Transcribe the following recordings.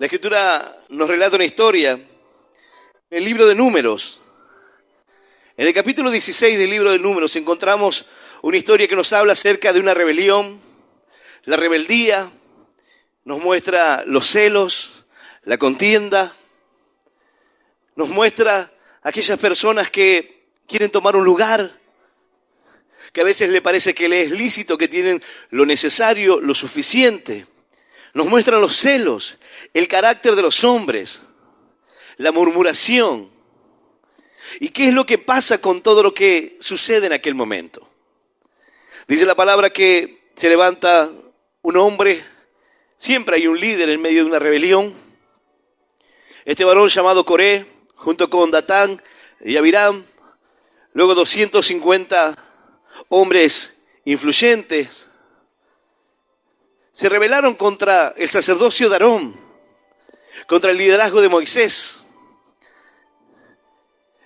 Escritura nos relata una historia en el libro de Números. En el capítulo 16 del libro de Números encontramos una historia que nos habla acerca de una rebelión, la rebeldía, nos muestra los celos, la contienda, nos muestra aquellas personas que quieren tomar un lugar, que a veces le parece que les es lícito, que tienen lo necesario, lo suficiente. Nos muestran los celos, el carácter de los hombres, la murmuración. ¿Y qué es lo que pasa con todo lo que sucede en aquel momento? Dice la palabra que se levanta un hombre, siempre hay un líder en medio de una rebelión. Este varón llamado Coré, junto con Datán y Abiram, luego 250 hombres influyentes, se rebelaron contra el sacerdocio de Aarón, contra el liderazgo de Moisés,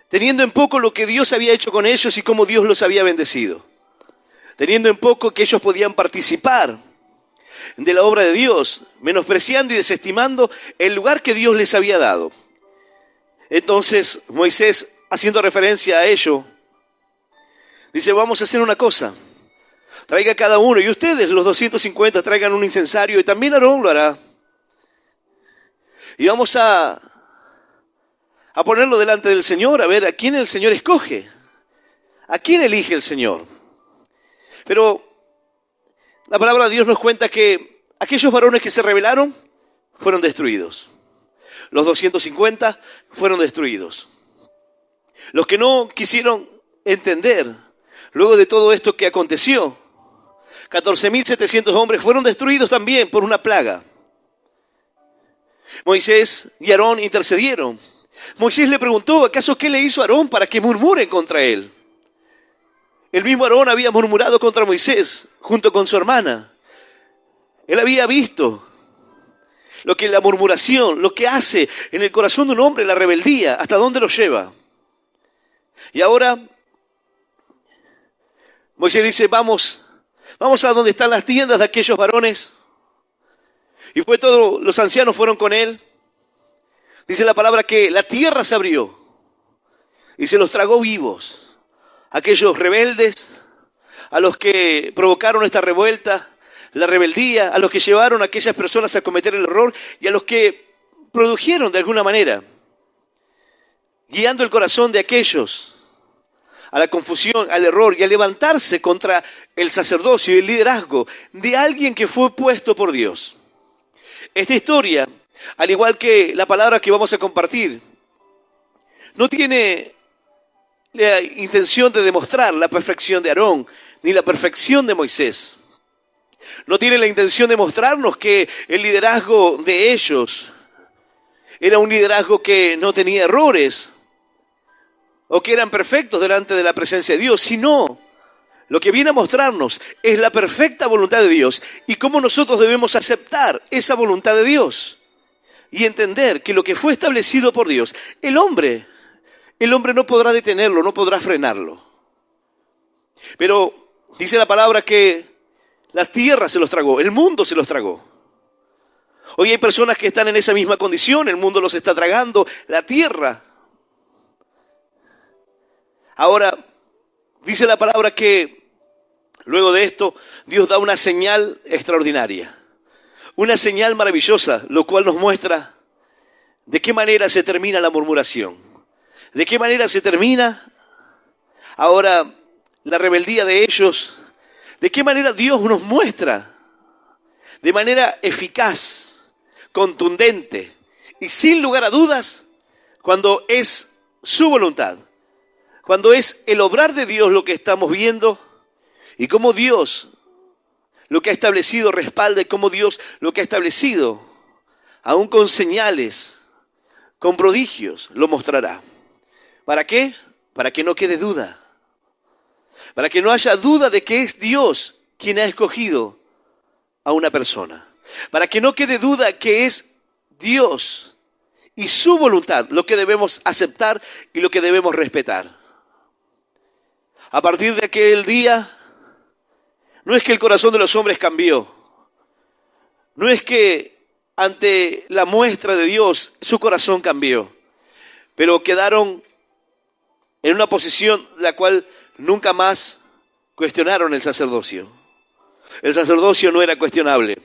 teniendo en poco lo que Dios había hecho con ellos y cómo Dios los había bendecido, teniendo en poco que ellos podían participar de la obra de Dios, menospreciando y desestimando el lugar que Dios les había dado. Entonces Moisés, haciendo referencia a ello, dice: vamos a hacer una cosa. Traiga cada uno, y ustedes, los 250, traigan un incensario, y también Aarón lo hará. Y vamos a ponerlo delante del Señor, a ver a quién el Señor escoge, a quién elige el Señor. Pero la palabra de Dios nos cuenta que aquellos varones que se rebelaron fueron destruidos. Los 250 fueron destruidos. Los que no quisieron entender, luego de todo esto que aconteció, 14.700 hombres fueron destruidos también por una plaga. Moisés y Aarón intercedieron. Moisés le preguntó: ¿acaso qué le hizo Aarón para que murmuren contra él? El mismo Aarón había murmurado contra Moisés junto con su hermana. Él había visto lo que la murmuración, lo que hace en el corazón de un hombre, la rebeldía, hasta dónde lo lleva. Y ahora Moisés dice: vamos a donde están las tiendas de aquellos varones. Y todos los ancianos fueron con él. Dice la palabra que la tierra se abrió y se los tragó vivos. Aquellos rebeldes, a los que provocaron esta revuelta, la rebeldía, a los que llevaron a aquellas personas a cometer el error y a los que produjeron de alguna manera, guiando el corazón de aquellos a la confusión, al error y a levantarse contra el sacerdocio y el liderazgo de alguien que fue puesto por Dios. Esta historia, al igual que la palabra que vamos a compartir, no tiene la intención de demostrar la perfección de Aarón ni la perfección de Moisés. No tiene la intención de mostrarnos que el liderazgo de ellos era un liderazgo que no tenía errores o que eran perfectos delante de la presencia de Dios, sino lo que viene a mostrarnos es la perfecta voluntad de Dios y cómo nosotros debemos aceptar esa voluntad de Dios y entender que lo que fue establecido por Dios, el hombre no podrá detenerlo, no podrá frenarlo. Pero dice la palabra que la tierra se los tragó, el mundo se los tragó. Hoy hay personas que están en esa misma condición, el mundo los está tragando, la tierra. Ahora, dice la palabra que luego de esto, Dios da una señal extraordinaria, una señal maravillosa, lo cual nos muestra de qué manera se termina la murmuración, de qué manera se termina ahora la rebeldía de ellos, de qué manera Dios nos muestra de manera eficaz, contundente y sin lugar a dudas cuando es su voluntad. Cuando es el obrar de Dios lo que estamos viendo y cómo Dios lo que ha establecido respalda y cómo Dios lo que ha establecido, aún con señales, con prodigios, lo mostrará. ¿Para qué? Para que no quede duda. Para que no haya duda de que es Dios quien ha escogido a una persona. Para que no quede duda que es Dios y su voluntad lo que debemos aceptar y lo que debemos respetar. A partir de aquel día, no es que el corazón de los hombres cambió, no es que ante la muestra de Dios, su corazón cambió. Pero quedaron en una posición la cual nunca más cuestionaron el sacerdocio. El sacerdocio no era cuestionable.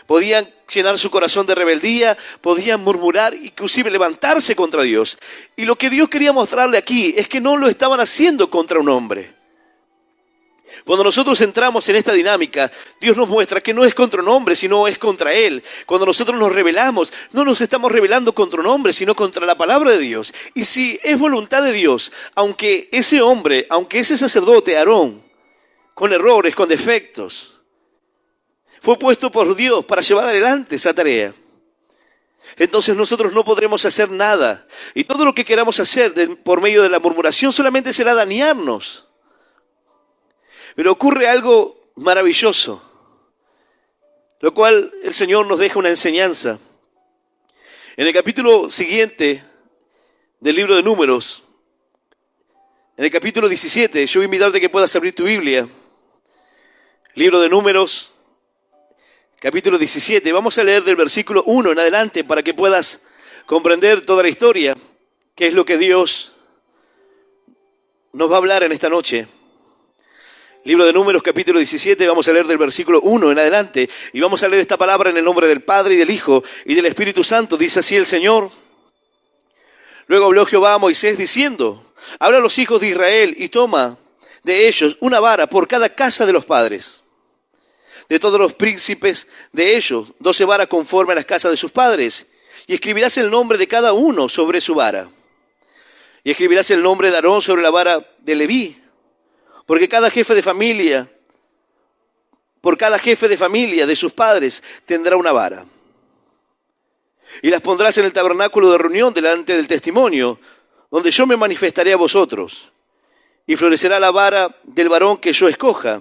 Podían llenar su corazón de rebeldía, podían murmurar, inclusive levantarse contra Dios. Y lo que Dios quería mostrarle aquí es que no lo estaban haciendo contra un hombre. Cuando nosotros entramos en esta dinámica, Dios nos muestra que no es contra un hombre, sino es contra Él. Cuando nosotros nos rebelamos, no nos estamos rebelando contra un hombre, sino contra la palabra de Dios. Y si es voluntad de Dios, aunque ese hombre, aunque ese sacerdote, Aarón, con errores, con defectos, fue puesto por Dios para llevar adelante esa tarea, entonces nosotros no podremos hacer nada. Y todo lo que queramos hacer por medio de la murmuración solamente será dañarnos. Pero ocurre algo maravilloso, lo cual el Señor nos deja una enseñanza. En el capítulo siguiente del libro de Números, en el capítulo 17, yo voy a invitarte que puedas abrir tu Biblia. Libro de Números, capítulo 17. Vamos a leer del versículo 1 en adelante para que puedas comprender toda la historia, qué es lo que Dios nos va a hablar en esta noche. Libro de Números, capítulo 17, vamos a leer del versículo 1 en adelante, y vamos a leer esta palabra en el nombre del Padre, y del Hijo, y del Espíritu Santo. Dice así el Señor. Luego habló Jehová a Moisés diciendo: habla a los hijos de Israel, y toma de ellos una vara por cada casa de los padres. De todos los príncipes de ellos, 12 varas conforme a las casas de sus padres, y escribirás el nombre de cada uno sobre su vara. Y escribirás el nombre de Aarón sobre la vara de Leví, porque cada jefe de familia, por cada jefe de familia de sus padres tendrá una vara. Y las pondrás en el tabernáculo de reunión delante del testimonio, donde yo me manifestaré a vosotros. Y florecerá la vara del varón que yo escoja.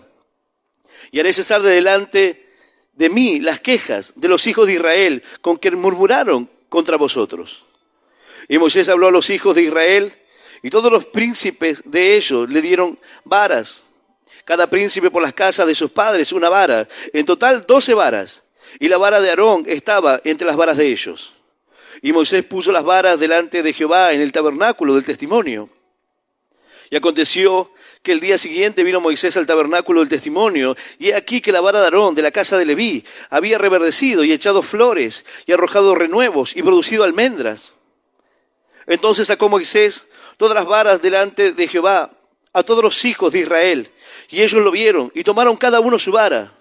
Y haré cesar de delante de mí las quejas de los hijos de Israel, con que murmuraron contra vosotros. Y Moisés habló a los hijos de Israel, y todos los príncipes de ellos le dieron varas, cada príncipe por las casas de sus padres una vara, en total 12 varas, y la vara de Aarón estaba entre las varas de ellos. Y Moisés puso las varas delante de Jehová en el tabernáculo del testimonio. Y aconteció que el día siguiente vino Moisés al tabernáculo del testimonio, y he aquí que la vara de Aarón de la casa de Leví había reverdecido y echado flores, y arrojado renuevos, y producido almendras. Entonces sacó Moisés todas las varas delante de Jehová a todos los hijos de Israel, y ellos lo vieron, y tomaron cada uno su vara.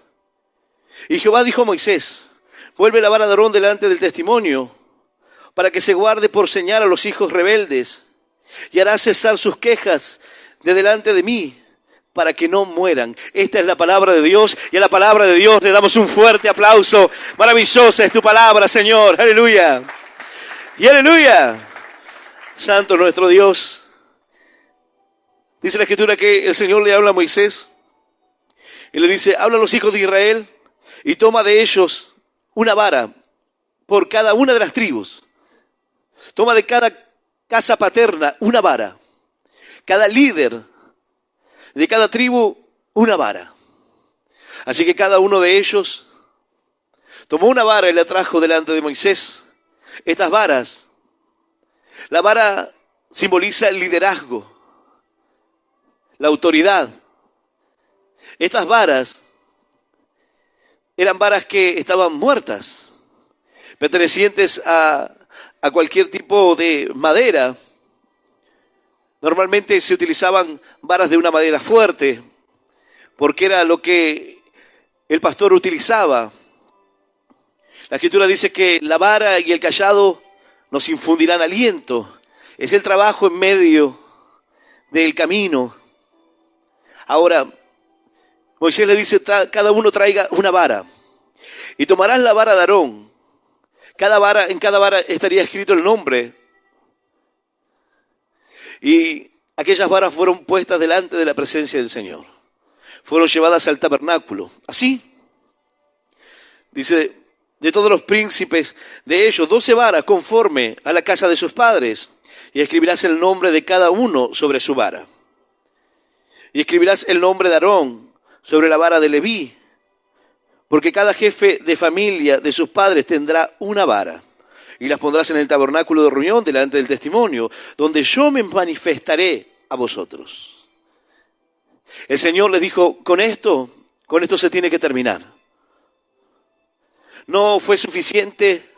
Y Jehová dijo a Moisés: vuelve la vara de Aarón delante del testimonio, para que se guarde por señal a los hijos rebeldes, y hará cesar sus quejas de delante de mí, para que no mueran. Esta es la palabra de Dios, y a la palabra de Dios le damos un fuerte aplauso. Maravillosa es tu palabra, Señor. Aleluya. Y aleluya. Santo nuestro Dios. Dice la Escritura que el Señor le habla a Moisés y le dice: habla a los hijos de Israel y toma de ellos una vara por cada una de las tribus. Toma de cada casa paterna una vara. Cada líder de cada tribu una vara. Así que cada uno de ellos tomó una vara y la trajo delante de Moisés. Estas varas, la vara simboliza el liderazgo, la autoridad. Estas varas eran varas que estaban muertas, pertenecientes a cualquier tipo de madera. Normalmente se utilizaban varas de una madera fuerte, porque era lo que el pastor utilizaba. La Escritura dice que la vara y el cayado nos infundirán aliento. Es el trabajo en medio del camino. Ahora, Moisés le dice: cada uno traiga una vara. Y tomarás la vara de Aarón. En cada vara estaría escrito el nombre. Y aquellas varas fueron puestas delante de la presencia del Señor. Fueron llevadas al tabernáculo. Así, dice: de todos los príncipes de ellos, 12 varas conforme a la casa de sus padres, y escribirás el nombre de cada uno sobre su vara. Y escribirás el nombre de Aarón sobre la vara de Leví, Porque cada jefe de familia de sus padres tendrá una vara, y las pondrás en el tabernáculo de reunión delante del testimonio, donde yo me manifestaré a vosotros. El Señor les dijo, con esto se tiene que terminar. No fue suficiente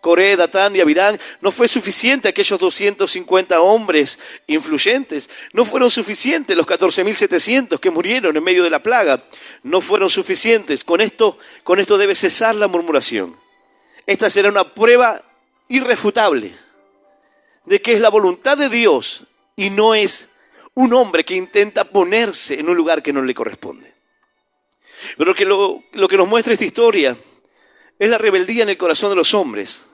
Coré, Datán y Abirán, no fue suficiente aquellos 250 hombres influyentes, no fueron suficientes los 14.700 que murieron en medio de la plaga, no fueron suficientes. Con esto debe cesar la murmuración. Esta será una prueba irrefutable de que es la voluntad de Dios y no es un hombre que intenta ponerse en un lugar que no le corresponde. Pero lo que nos muestra esta historia es la rebeldía en el corazón de los hombres.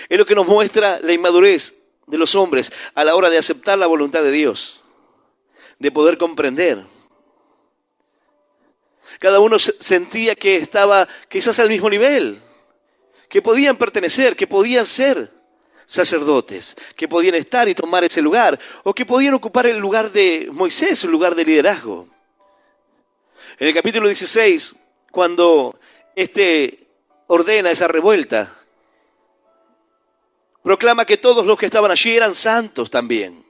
Es lo que nos muestra la inmadurez de los hombres a la hora de aceptar la voluntad de Dios, de poder comprender. Cada uno sentía que estaba quizás al mismo nivel, que podían pertenecer, que podían ser sacerdotes, que podían estar y tomar ese lugar, o que podían ocupar el lugar de Moisés, el lugar de liderazgo. En el capítulo 16, cuando ordena esa revuelta, proclama que todos los que estaban allí eran santos también.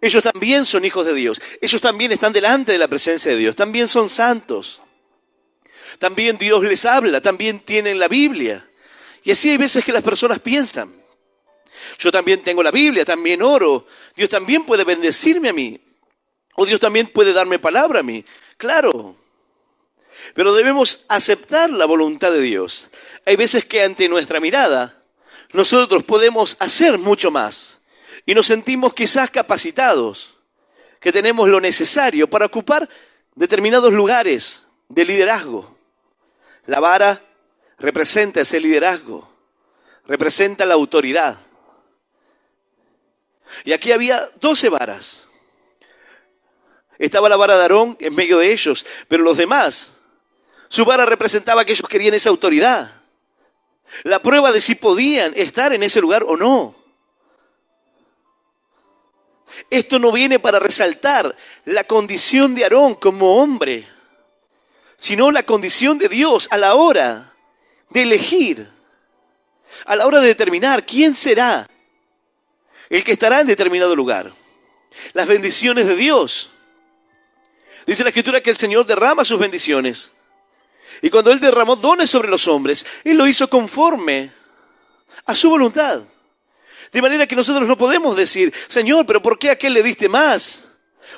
Ellos también son hijos de Dios. Ellos también están delante de la presencia de Dios. También son santos. También Dios les habla. También tienen la Biblia. Y así hay veces que las personas piensan, yo también tengo la Biblia, también oro. Dios también puede bendecirme a mí. O Dios también puede darme palabra a mí. Claro. Pero debemos aceptar la voluntad de Dios. Hay veces que ante nuestra mirada nosotros podemos hacer mucho más y nos sentimos quizás capacitados, que tenemos lo necesario para ocupar determinados lugares de liderazgo. La vara representa ese liderazgo, representa la autoridad. Y aquí había 12 varas. Estaba la vara de Aarón en medio de ellos, pero los demás, su vara representaba que ellos querían esa autoridad. La prueba de si podían estar en ese lugar o no. Esto no viene para resaltar la condición de Aarón como hombre, sino la condición de Dios a la hora de elegir, a la hora de determinar quién será el que estará en determinado lugar. Las bendiciones de Dios. Dice la Escritura que el Señor derrama sus bendiciones. Y cuando Él derramó dones sobre los hombres, Él lo hizo conforme a su voluntad. De manera que nosotros no podemos decir, Señor, pero ¿por qué a aquel le diste más?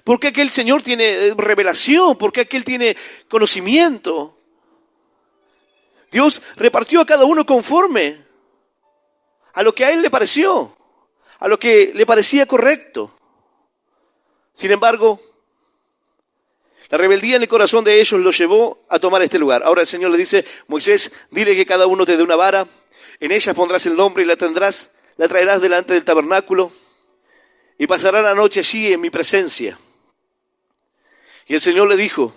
¿Por qué aquel Señor tiene revelación? ¿Por qué aquel tiene conocimiento? Dios repartió a cada uno conforme a lo que a Él le pareció, a lo que le parecía correcto. Sin embargo, la rebeldía en el corazón de ellos los llevó a tomar este lugar. Ahora el Señor le dice, Moisés, dile que cada uno te dé una vara, en ella pondrás el nombre y la traerás delante del tabernáculo y pasará la noche allí en mi presencia. Y el Señor le dijo,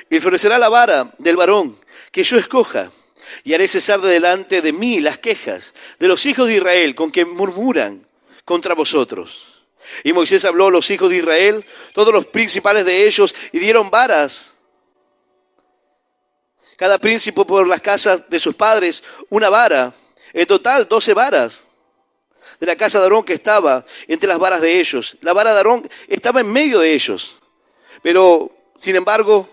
y florecerá la vara del varón que yo escoja, y haré cesar de delante de mí las quejas de los hijos de Israel con que murmuran contra vosotros. Y Moisés habló a los hijos de Israel, todos los principales de ellos, y dieron varas, cada príncipe por las casas de sus padres, una vara, en total 12 varas, de la casa de Aarón que estaba entre las varas de ellos. La vara de Aarón estaba en medio de ellos, pero sin embargo,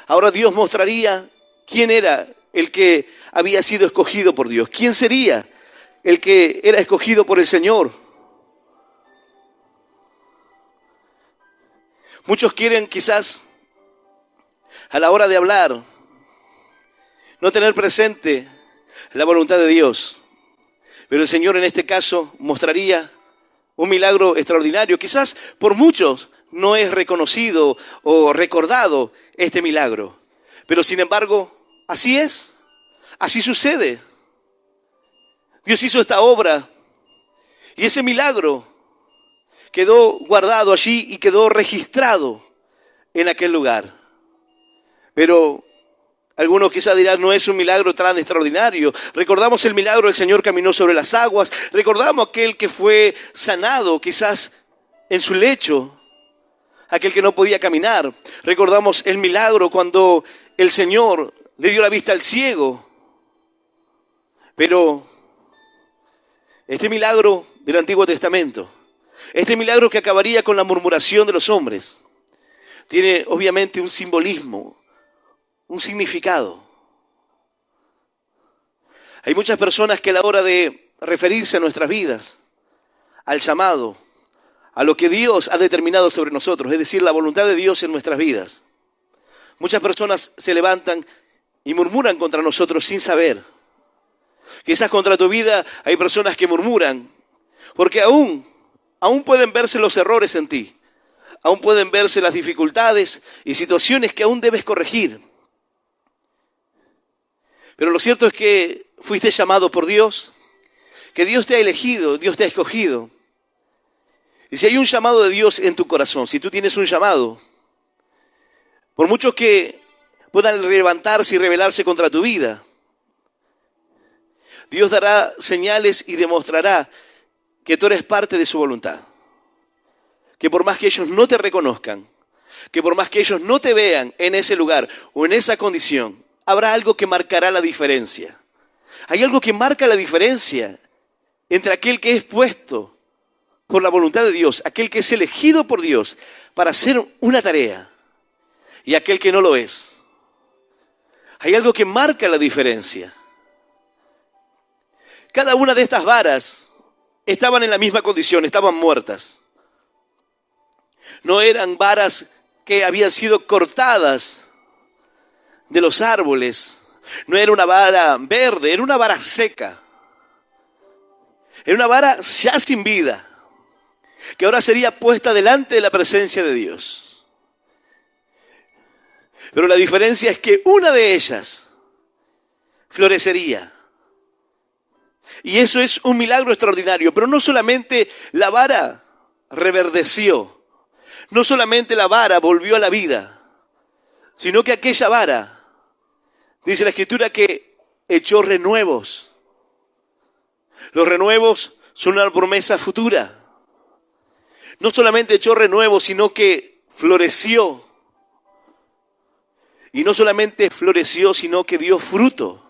ahora Dios mostraría quién era el que había sido escogido por Dios, quién sería el que era escogido por el Señor. Muchos quieren quizás a la hora de hablar no tener presente la voluntad de Dios, pero el Señor en este caso mostraría un milagro extraordinario. Quizás por muchos no es reconocido o recordado este milagro, pero sin embargo así es, así sucede. Dios hizo esta obra y ese milagro quedó guardado allí y quedó registrado en aquel lugar. Pero algunos quizás dirán, no es un milagro tan extraordinario. Recordamos el milagro del Señor caminó sobre las aguas. Recordamos aquel que fue sanado quizás en su lecho, aquel que no podía caminar. Recordamos el milagro cuando el Señor le dio la vista al ciego. Pero este milagro del Antiguo Testamento, este milagro que acabaría con la murmuración de los hombres, tiene obviamente un simbolismo, un significado. Hay muchas personas que a la hora de referirse a nuestras vidas, al llamado, a lo que Dios ha determinado sobre nosotros, es decir, la voluntad de Dios en nuestras vidas, muchas personas se levantan y murmuran contra nosotros sin saber. Quizás contra tu vida hay personas que murmuran, porque aún pueden verse los errores en ti, aún pueden verse las dificultades y situaciones que aún debes corregir. Pero lo cierto es que fuiste llamado por Dios, que Dios te ha elegido, Dios te ha escogido. Y si hay un llamado de Dios en tu corazón, si tú tienes un llamado, por mucho que puedan levantarse y rebelarse contra tu vida, Dios dará señales y demostrará que tú eres parte de su voluntad. Que por más que ellos no te reconozcan, que por más que ellos no te vean en ese lugar o en esa condición, habrá algo que marcará la diferencia. Hay algo que marca la diferencia entre aquel que es puesto por la voluntad de Dios, aquel que es elegido por Dios para hacer una tarea, y aquel que no lo es. Hay algo que marca la diferencia. Cada una de estas varas estaban en la misma condición, estaban muertas. No eran varas que habían sido cortadas de los árboles. No era una vara verde, era una vara seca. Era una vara ya sin vida, que ahora sería puesta delante de la presencia de Dios. Pero la diferencia es que una de ellas florecería. Y eso es un milagro extraordinario. Pero no solamente la vara reverdeció, no solamente la vara volvió a la vida, sino que aquella vara, dice la Escritura, que echó renuevos. Los renuevos son una promesa futura. No solamente echó renuevos, sino que floreció. Y no solamente floreció, sino que dio fruto.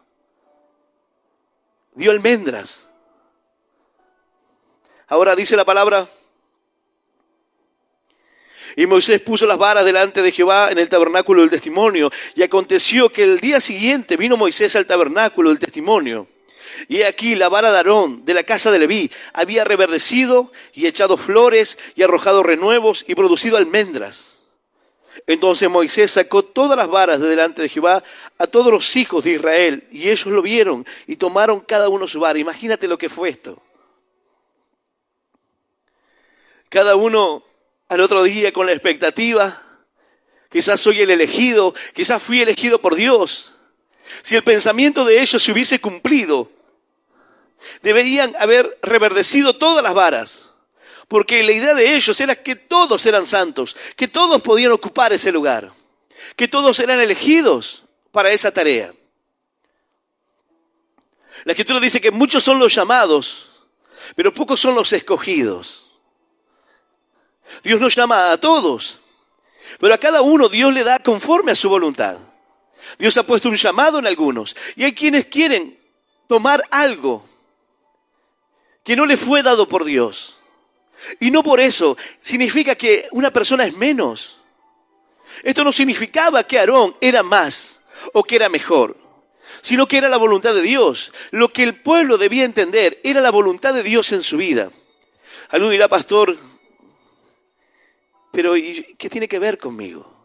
Dio almendras. Ahora dice la palabra: y Moisés puso las varas delante de Jehová en el tabernáculo del testimonio. Y aconteció que el día siguiente vino Moisés al tabernáculo del testimonio. Y he aquí la vara de Aarón, de la casa de Leví, había reverdecido y echado flores y arrojado renuevos y producido almendras. Entonces Moisés sacó todas las varas de delante de Jehová a todos los hijos de Israel, y ellos lo vieron y tomaron cada uno su vara. Imagínate lo que fue esto. Cada uno al otro día con la expectativa: quizás soy el elegido, quizás fui elegido por Dios. Si el pensamiento de ellos se hubiese cumplido, deberían haber reverdecido todas las varas, porque la idea de ellos era que todos eran santos, que todos podían ocupar ese lugar, que todos eran elegidos para esa tarea. La Escritura dice que muchos son los llamados, pero pocos son los escogidos. Dios nos llama a todos, pero a cada uno Dios le da conforme a su voluntad. Dios ha puesto un llamado en algunos, y hay quienes quieren tomar algo que no le fue dado por Dios. Y no por eso significa que una persona es menos. Esto no significaba que Aarón era más o que era mejor, sino que era la voluntad de Dios. Lo que el pueblo debía entender era la voluntad de Dios en su vida. Alguno dirá: pastor, pero ¿qué tiene que ver conmigo?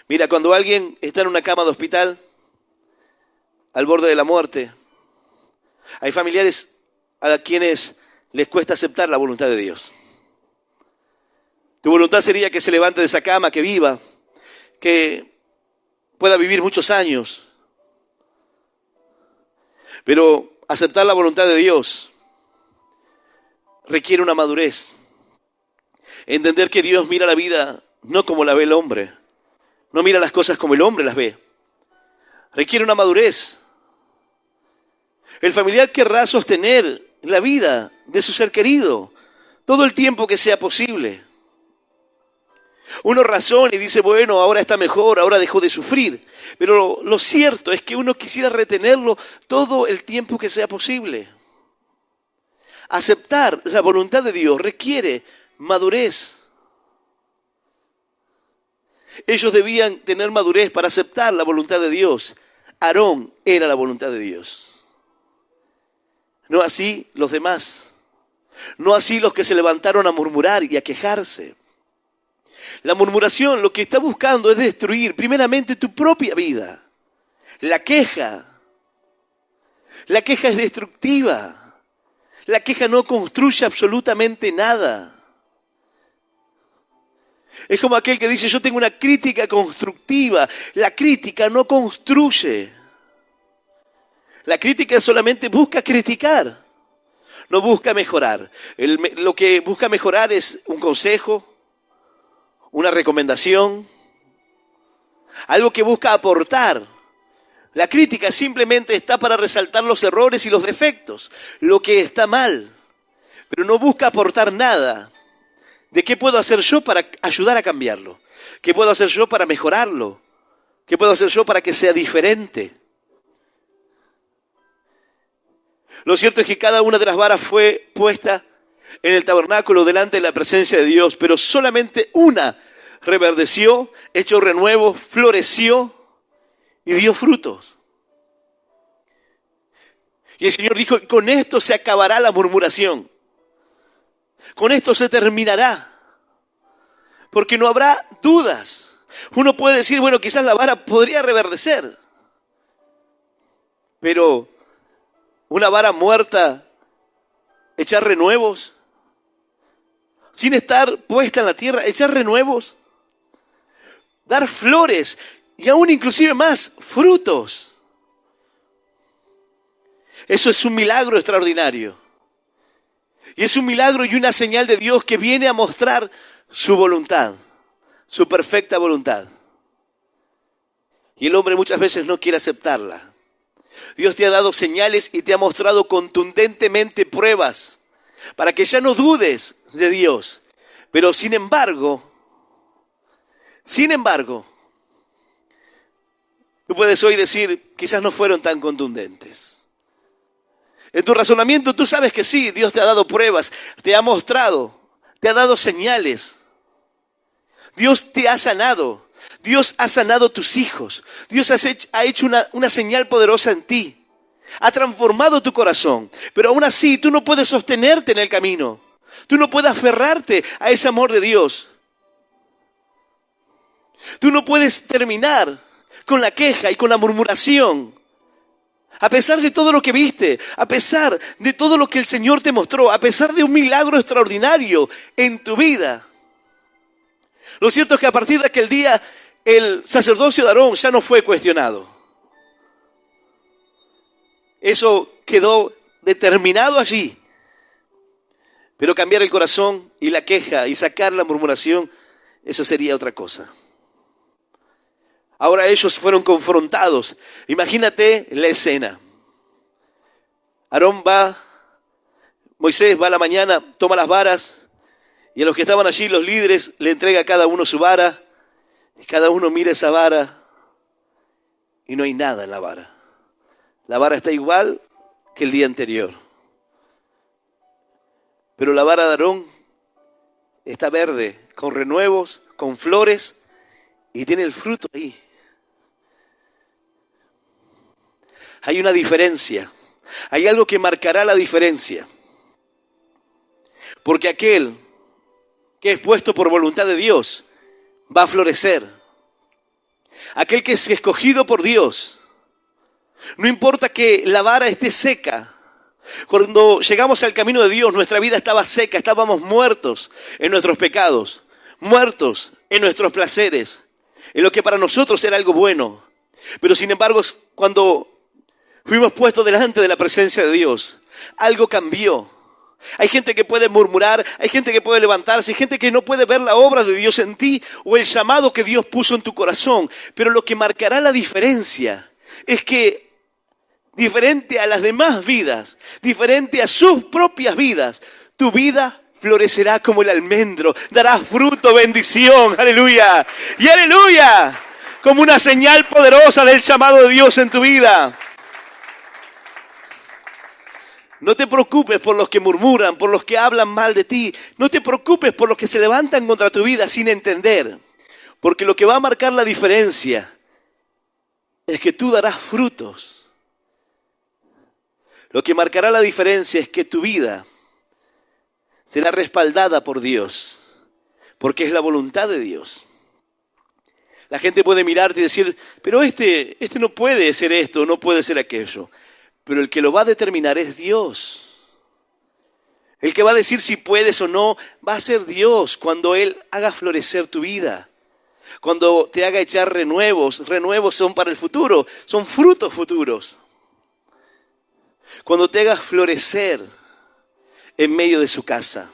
Mira, cuando alguien está en una cama de hospital, al borde de la muerte, hay familiares a quienes les cuesta aceptar la voluntad de Dios. Tu voluntad sería que se levante de esa cama, que viva, que pueda vivir muchos años. Pero aceptar la voluntad de Dios requiere una madurez. Entender que Dios mira la vida no como la ve el hombre. No mira las cosas como el hombre las ve. Requiere una madurez. El familiar querrá sostener la vida de su ser querido, todo el tiempo que sea posible. Uno razona y dice, bueno, ahora está mejor, ahora dejó de sufrir. Pero lo cierto es que uno quisiera retenerlo todo el tiempo que sea posible. Aceptar la voluntad de Dios requiere madurez. Ellos debían tener madurez para aceptar la voluntad de Dios. Aarón era la voluntad de Dios. No así los demás. No así los que se levantaron a murmurar y a quejarse. La murmuración lo que está buscando es destruir primeramente tu propia vida. La queja es destructiva. La queja no construye absolutamente nada. Es como aquel que dice, yo tengo una crítica constructiva. La crítica no construye. La crítica solamente busca criticar, no busca mejorar. Lo que busca mejorar es un consejo, una recomendación, algo que busca aportar. La crítica simplemente está para resaltar los errores y los defectos, lo que está mal, pero no busca aportar nada. ¿De qué puedo hacer yo para ayudar a cambiarlo? ¿Qué puedo hacer yo para mejorarlo? ¿Qué puedo hacer yo para que sea diferente? Lo cierto es que cada una de las varas fue puesta en el tabernáculo delante de la presencia de Dios, pero solamente una reverdeció, echó renuevo, floreció y dio frutos. Y el Señor dijo, con esto se acabará la murmuración. Con esto se terminará. Porque no habrá dudas. Uno puede decir, bueno, quizás la vara podría reverdecer. Pero una vara muerta, echar renuevos, sin estar puesta en la tierra, echar renuevos, dar flores y aún inclusive más, frutos. Eso es un milagro extraordinario. Y es un milagro y una señal de Dios que viene a mostrar su voluntad, su perfecta voluntad. Y el hombre muchas veces no quiere aceptarla. Dios te ha dado señales y te ha mostrado contundentemente pruebas para que ya no dudes de Dios. Pero sin embargo, tú puedes hoy decir, quizás no fueron tan contundentes. En tu razonamiento tú sabes que sí, Dios te ha dado pruebas, te ha mostrado, te ha dado señales. Dios te ha sanado. Dios ha sanado tus hijos. Dios ha hecho una señal poderosa en ti. Ha transformado tu corazón. Pero aún así tú no puedes sostenerte en el camino. Tú no puedes aferrarte a ese amor de Dios. Tú no puedes terminar con la queja y con la murmuración. A pesar de todo lo que viste, a pesar de todo lo que el Señor te mostró, a pesar de un milagro extraordinario en tu vida. Lo cierto es que a partir de aquel día el sacerdocio de Aarón ya no fue cuestionado. Eso quedó determinado allí. Pero cambiar el corazón y la queja y sacar la murmuración, eso sería otra cosa. Ahora ellos fueron confrontados. Imagínate la escena. Moisés va a la mañana, toma las varas y a los que estaban allí, los líderes, le entrega a cada uno su vara. Y cada uno mira esa vara y no hay nada en la vara. La vara está igual que el día anterior. Pero la vara de Aarón está verde, con renuevos, con flores y tiene el fruto ahí. Hay una diferencia. Hay algo que marcará la diferencia. Porque aquel que es puesto por voluntad de Dios va a florecer. Aquel que es escogido por Dios. No importa que la vara esté seca. Cuando llegamos al camino de Dios, nuestra vida estaba seca, estábamos muertos en nuestros pecados, muertos en nuestros placeres, en lo que para nosotros era algo bueno. Pero sin embargo, cuando fuimos puestos delante de la presencia de Dios, algo cambió. Hay gente que puede murmurar, hay gente que puede levantarse, hay gente que no puede ver la obra de Dios en ti o el llamado que Dios puso en tu corazón. Pero lo que marcará la diferencia es que, diferente a las demás vidas, diferente a sus propias vidas, tu vida florecerá como el almendro, dará fruto, bendición, aleluya, y aleluya, como una señal poderosa del llamado de Dios en tu vida. No te preocupes por los que murmuran, por los que hablan mal de ti. No te preocupes por los que se levantan contra tu vida sin entender. Porque lo que va a marcar la diferencia es que tú darás frutos. Lo que marcará la diferencia es que tu vida será respaldada por Dios. Porque es la voluntad de Dios. La gente puede mirarte y decir, pero este no puede ser esto, no puede ser aquello. Pero el que lo va a determinar es Dios. El que va a decir si puedes o no, va a ser Dios cuando Él haga florecer tu vida. Cuando te haga echar renuevos. Renuevos son para el futuro, son frutos futuros. Cuando te haga florecer en medio de su casa.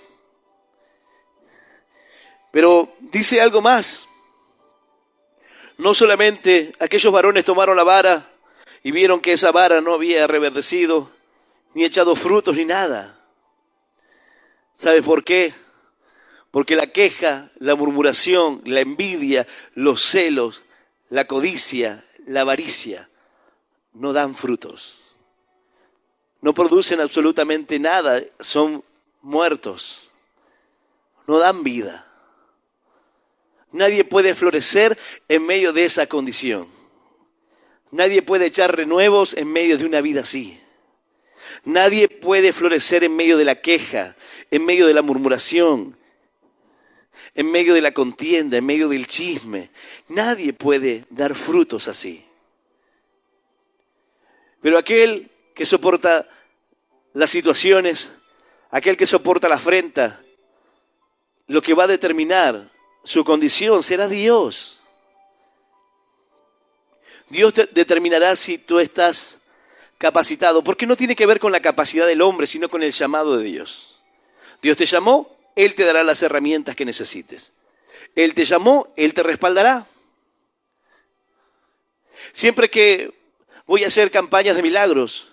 Pero dice algo más. No solamente aquellos varones tomaron la vara y vieron que esa vara no había reverdecido, ni echado frutos, ni nada. ¿Sabes por qué? Porque la queja, la murmuración, la envidia, los celos, la codicia, la avaricia, no dan frutos. No producen absolutamente nada, son muertos. No dan vida. Nadie puede florecer en medio de esa condición. Nadie puede echar renuevos en medio de una vida así. Nadie puede florecer en medio de la queja, en medio de la murmuración, en medio de la contienda, en medio del chisme. Nadie puede dar frutos así. Pero aquel que soporta las situaciones, aquel que soporta la afrenta, lo que va a determinar su condición será Dios. Dios te determinará si tú estás capacitado, porque no tiene que ver con la capacidad del hombre, sino con el llamado de Dios. Dios te llamó, Él te dará las herramientas que necesites. Él te llamó, Él te respaldará. Siempre que voy a hacer campañas de milagros,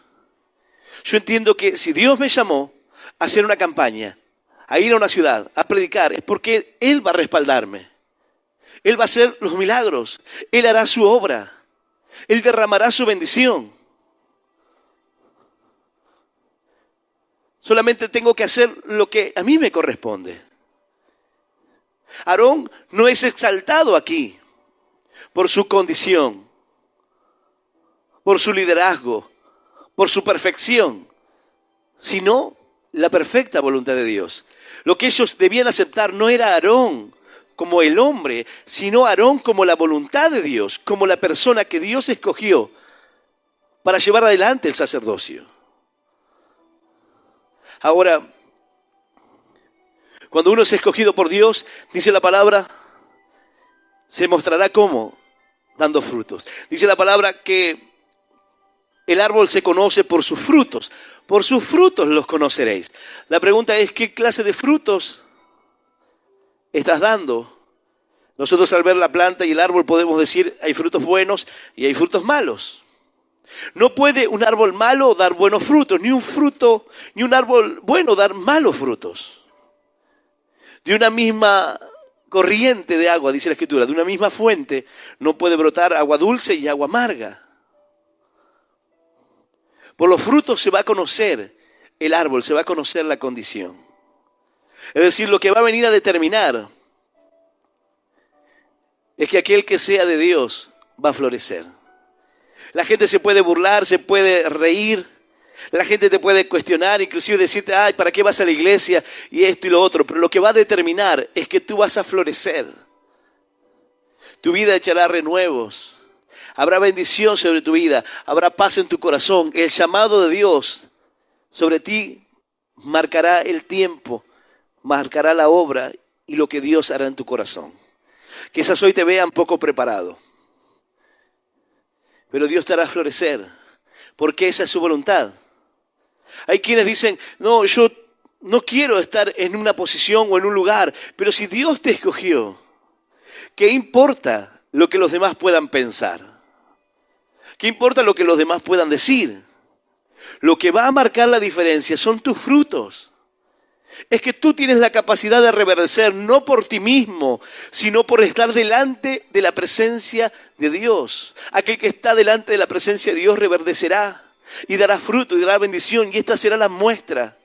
yo entiendo que si Dios me llamó a hacer una campaña, a ir a una ciudad, a predicar, es porque Él va a respaldarme. Él va a hacer los milagros, Él hará su obra. Él derramará su bendición. Solamente tengo que hacer lo que a mí me corresponde. Aarón no es exaltado aquí por su condición, por su liderazgo, por su perfección, sino la perfecta voluntad de Dios. Lo que ellos debían aceptar no era Aarón como el hombre, sino Aarón como la voluntad de Dios, como la persona que Dios escogió para llevar adelante el sacerdocio. Ahora, cuando uno es escogido por Dios, dice la palabra, se mostrará cómo, dando frutos. Dice la palabra que el árbol se conoce por sus frutos los conoceréis. La pregunta es, ¿qué clase de frutos estás dando? Nosotros al ver la planta y el árbol podemos decir, hay frutos buenos y hay frutos malos. No puede un árbol malo dar buenos frutos, ni un árbol bueno dar malos frutos. De una misma corriente de agua, dice la Escritura, de una misma fuente, no puede brotar agua dulce y agua amarga. Por los frutos se va a conocer el árbol, se va a conocer la condición. Es decir, lo que va a venir a determinar es que aquel que sea de Dios va a florecer. La gente se puede burlar, se puede reír, la gente te puede cuestionar, inclusive decirte, ay, ¿para qué vas a la iglesia? Y esto y lo otro. Pero lo que va a determinar es que tú vas a florecer. Tu vida echará renuevos. Habrá bendición sobre tu vida, habrá paz en tu corazón. El llamado de Dios sobre ti marcará el tiempo, marcará la obra y lo que Dios hará en tu corazón. Quizás hoy te vean poco preparado, pero Dios te hará florecer, porque esa es su voluntad. Hay quienes dicen, no, yo no quiero estar en una posición o en un lugar, pero si Dios te escogió, ¿qué importa lo que los demás puedan pensar? ¿Qué importa lo que los demás puedan decir? Lo que va a marcar la diferencia son tus frutos. es que tú tienes la capacidad de reverdecer, no por ti mismo, sino por estar delante de la presencia de Dios. Aquel que está delante de la presencia de Dios reverdecerá y dará fruto y dará bendición, y esta será la muestra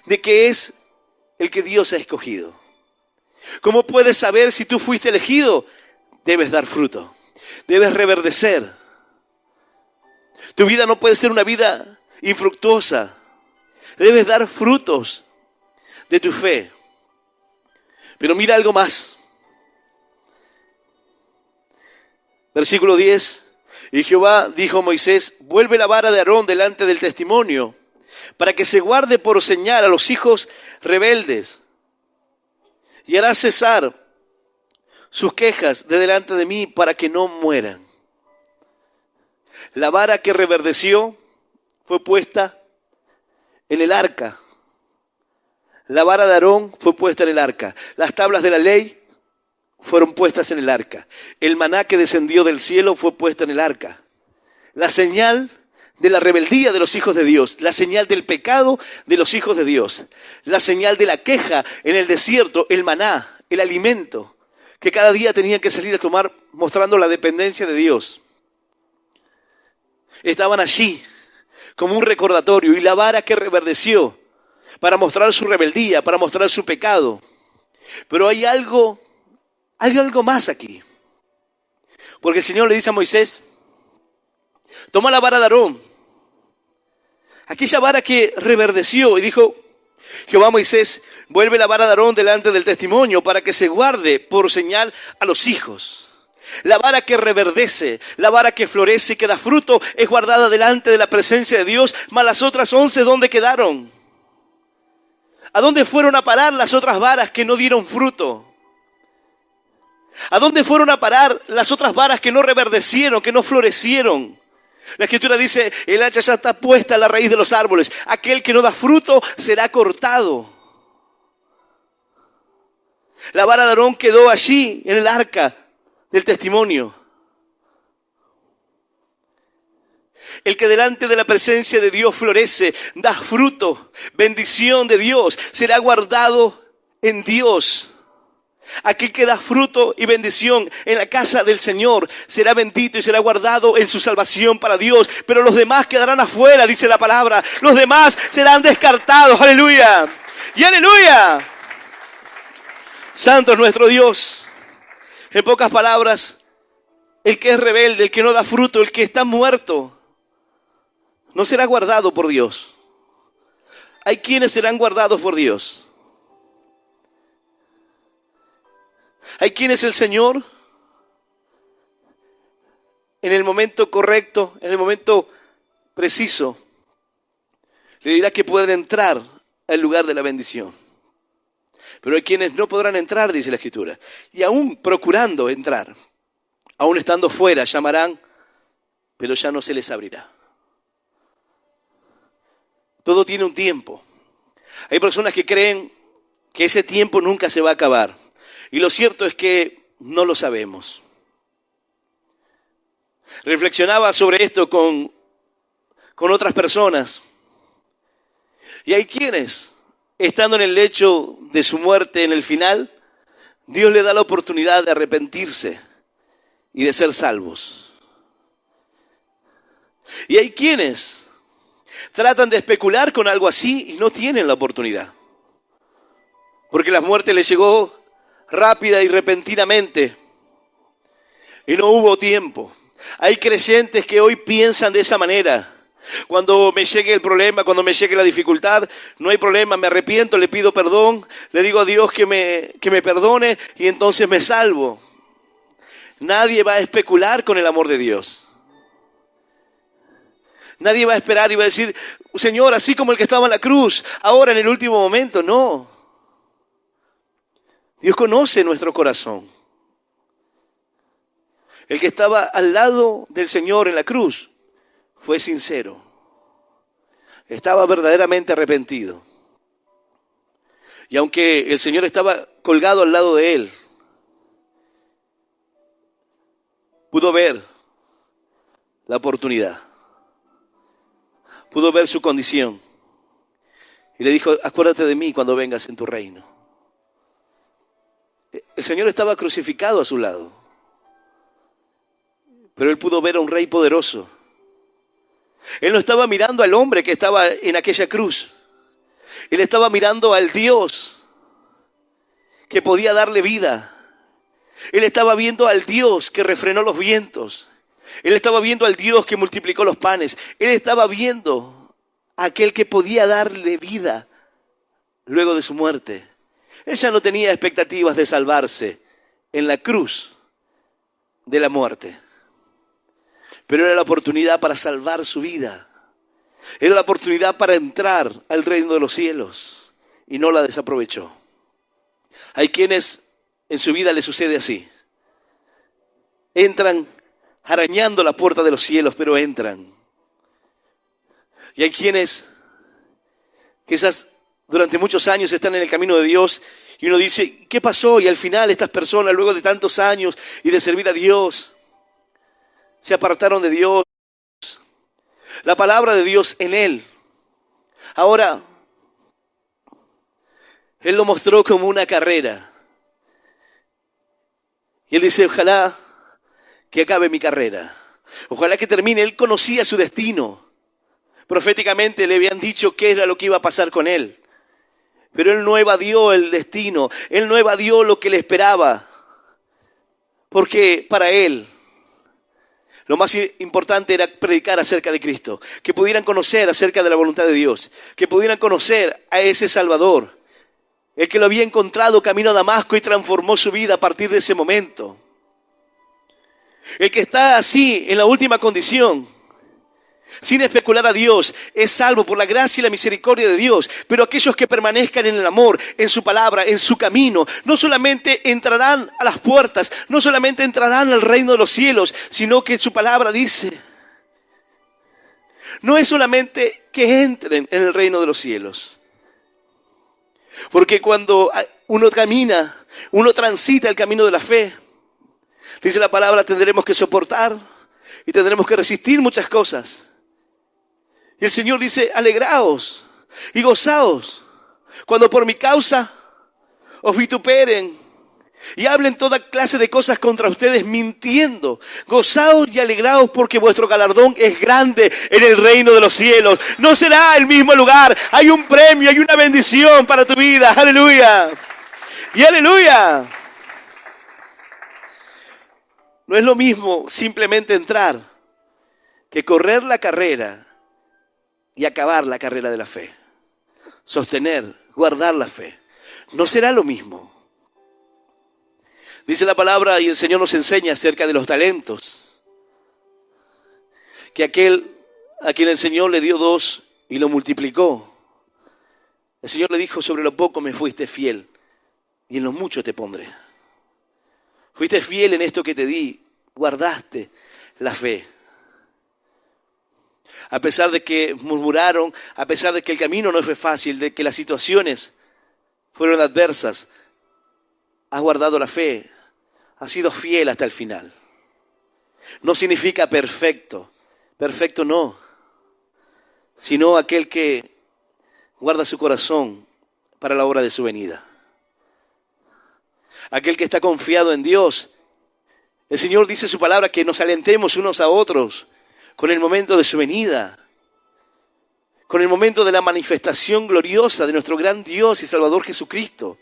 de que es el que Dios ha escogido. ¿Cómo puedes saber si tú fuiste elegido? Debes dar fruto, debes reverdecer. Tu vida no puede ser una vida infructuosa. Debes dar frutos de tu fe. Pero mira algo más. Versículo 10. Y Jehová dijo a Moisés: vuelve la vara de Aarón delante del testimonio, para que se guarde por señal a los hijos rebeldes, y hará cesar sus quejas de delante de mí, para que no mueran. La vara que reverdeció fue puesta en el arca. La vara de Aarón fue puesta en el arca. Las tablas de la ley fueron puestas en el arca. El maná que descendió del cielo fue puesta en el arca. La señal de la rebeldía de los hijos de Dios, la señal del pecado de los hijos de Dios, la señal de la queja en el desierto, el maná, el alimento que cada día tenían que salir a tomar, mostrando la dependencia de Dios. Estaban allí como un recordatorio, y la vara que reverdeció para mostrar su rebeldía, para mostrar su pecado. Pero hay algo más aquí. Porque el Señor le dice a Moisés: toma la vara de Aarón, aquella vara que reverdeció, y dijo Jehová a Moisés: vuelve la vara de Aarón delante del testimonio, para que se guarde por señal a los hijos. La vara que reverdece, la vara que florece y que da fruto, es guardada delante de la presencia de Dios. Mas las otras 11, ¿dónde quedaron? ¿A dónde fueron a parar las otras varas que no dieron fruto? ¿A dónde fueron a parar las otras varas que no reverdecieron, que no florecieron? La Escritura dice: el hacha ya está puesta a la raíz de los árboles. Aquel que no da fruto será cortado. La vara de Aarón quedó allí en el arca del testimonio. El que delante de la presencia de Dios florece, da fruto, bendición de Dios, será guardado en Dios. Aquel que da fruto y bendición en la casa del Señor será bendito y será guardado en su salvación para Dios. Pero los demás quedarán afuera, dice la palabra. Los demás serán descartados. ¡Aleluya! ¡Y aleluya! Santo es nuestro Dios. En pocas palabras, el que es rebelde, el que no da fruto, el que está muerto, no será guardado por Dios. Hay quienes serán guardados por Dios. Hay quienes el Señor, en el momento correcto, en el momento preciso, le dirá que pueden entrar al lugar de la bendición. Pero hay quienes no podrán entrar, dice la Escritura. Y aún procurando entrar, aún estando fuera, llamarán, pero ya no se les abrirá. Todo tiene un tiempo. Hay personas que creen que ese tiempo nunca se va a acabar. Y lo cierto es que no lo sabemos. Reflexionaba sobre esto con otras personas. Y hay quienes, estando en el lecho de su muerte en el final, Dios le da la oportunidad de arrepentirse y de ser salvos. Y hay quienes tratan de especular con algo así y no tienen la oportunidad. Porque la muerte les llegó rápida y repentinamente y no hubo tiempo. Hay creyentes que hoy piensan de esa manera. Cuando me llegue el problema, cuando me llegue la dificultad, no hay problema, me arrepiento, le pido perdón, le digo a Dios que me perdone y entonces me salvo. Nadie va a especular con el amor de Dios. Nadie va a esperar y va a decir: Señor, así como el que estaba en la cruz, ahora en el último momento. No. Dios conoce nuestro corazón. El que estaba al lado del Señor en la cruz fue sincero. Estaba verdaderamente arrepentido. Y aunque el Señor estaba colgado al lado de él, pudo ver la oportunidad. Pudo ver su condición. Y le dijo, acuérdate de mí cuando vengas en tu reino. El Señor estaba crucificado a su lado, pero él pudo ver a un rey poderoso. Él no estaba mirando al hombre que estaba en aquella cruz. Él estaba mirando al Dios que podía darle vida. Él estaba viendo al Dios que refrenó los vientos. Él estaba viendo al Dios que multiplicó los panes. Él estaba viendo a aquel que podía darle vida luego de su muerte. Él ya no tenía expectativas de salvarse en la cruz de la muerte. Pero era la oportunidad para salvar su vida. Era la oportunidad para entrar al reino de los cielos. Y no la desaprovechó. Hay quienes en su vida les sucede así. Entran arañando la puerta de los cielos, pero entran. Y hay quienes quizás durante muchos años están en el camino de Dios y uno dice, ¿qué pasó? Y al final estas personas, luego de tantos años y de servir a Dios, se apartaron de Dios. La palabra de Dios en él. Ahora, él lo mostró como una carrera. Y él dice, ojalá que acabe mi carrera. Ojalá que termine. Él conocía su destino. Proféticamente le habían dicho qué era lo que iba a pasar con él. Pero él no evadió el destino. Él no evadió lo que le esperaba. Porque para él lo más importante era predicar acerca de Cristo. Que pudieran conocer acerca de la voluntad de Dios. Que pudieran conocer a ese Salvador. El que lo había encontrado camino a Damasco y transformó su vida a partir de ese momento. El que está así, en la última condición, sin especular a Dios, es salvo por la gracia y la misericordia de Dios. Pero aquellos que permanezcan en el amor, en su palabra, en su camino, no solamente entrarán a las puertas, no solamente entrarán al reino de los cielos, sino que su palabra dice, no es solamente que entren en el reino de los cielos. Porque cuando uno camina, uno transita el camino de la fe, dice la palabra, tendremos que soportar y tendremos que resistir muchas cosas. Y el Señor dice, alegraos y gozaos cuando por mi causa os vituperen y hablen toda clase de cosas contra ustedes mintiendo. Gozaos y alegraos porque vuestro galardón es grande en el reino de los cielos. No será el mismo lugar. Hay un premio, hay una bendición para tu vida. Aleluya. Y aleluya. No es lo mismo simplemente entrar que correr la carrera y acabar la carrera de la fe. Sostener, guardar la fe. No será lo mismo. Dice la palabra y el Señor nos enseña acerca de los talentos. Que aquel a quien el Señor le dio 2 y lo multiplicó. El Señor le dijo, sobre lo poco me fuiste fiel y en lo mucho te pondré. Fuiste fiel en esto que te di, guardaste la fe. A pesar de que murmuraron, a pesar de que el camino no fue fácil, de que las situaciones fueron adversas, has guardado la fe, has sido fiel hasta el final. No significa perfecto, perfecto no, sino aquel que guarda su corazón para la hora de su venida. Aquel que está confiado en Dios. El Señor dice en su palabra que nos alentemos unos a otros con el momento de su venida, con el momento de la manifestación gloriosa de nuestro gran Dios y Salvador Jesucristo.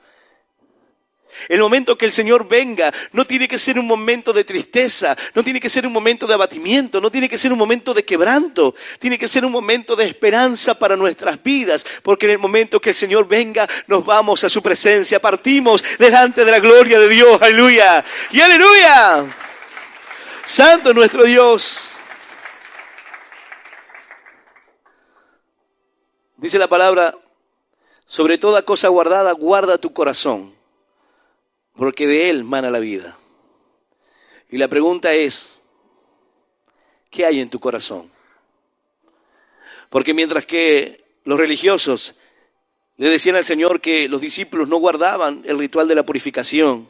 El momento que el Señor venga no tiene que ser un momento de tristeza, no tiene que ser un momento de abatimiento, no tiene que ser un momento de quebranto, tiene que ser un momento de esperanza para nuestras vidas, porque en el momento que el Señor venga nos vamos a su presencia, partimos delante de la gloria de Dios, aleluya, y aleluya, santo es nuestro Dios. Dice la palabra, sobre toda cosa guardada, guarda tu corazón, porque de él mana la vida. Y la pregunta es, ¿qué hay en tu corazón? Porque mientras que los religiosos le decían al Señor que los discípulos no guardaban el ritual de la purificación,